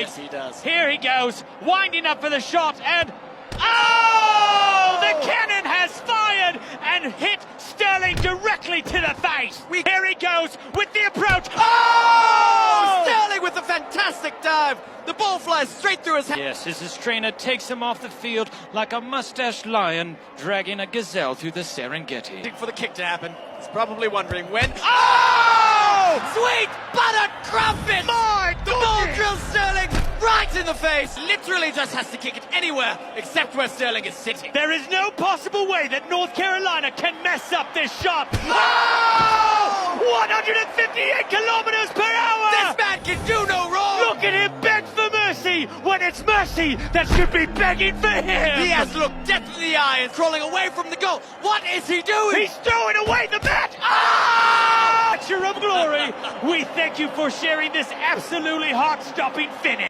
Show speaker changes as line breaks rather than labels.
Yes, he does.
Here he goes, winding up for the shot, and... Oh! The cannon has fired and hit Sterling directly to the face. Here he goes with the approach. Oh!
Sterling with a fantastic dive. The ball flies straight through his hand.
Yes, as his trainer takes him off the field like a mustached lion dragging a gazelle through the Serengeti.
For the kick to happen. He's probably wondering when. Oh! Sweet buttered crumpet! The ball drills Sterling right in the face. Literally just has to kick it anywhere except where Sterling is sitting.
There is no possible way that North Carolina can mess up this shot.
Oh!
158 kilometers per hour!
This man can do no wrong!
Look at him beg for mercy when it's mercy that should be begging for him!
He has looked death in the eye and crawling away from the goal. What is he doing?
He's throwing away the bat! Ah! Picture of glory! We thank you for sharing this absolutely heart-stopping finish.